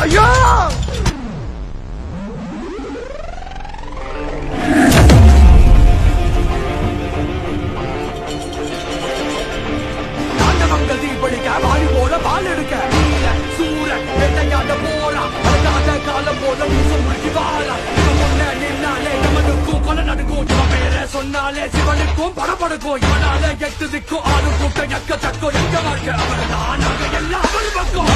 ஐயோ தாண்டவங்கள் தீப்படிக்க வாடி போல பால் எடுக்க சூரன் வேட்டையாட போறான் காலம் போல வீசம் முழுக்கி வாழா முன்ன நின்னாலே எவனுக்கும் கொலை நடக்கும் இவன் பேரை சொன்னாலே சிவனுக்கும் படப்படக்கும் இவனால எட்டு திக்கும் ஆறு கூட்டம் எக்க தக்கும் எங்க வாழ்க்கை அவன் நானாக எல்லாம் பக்கம்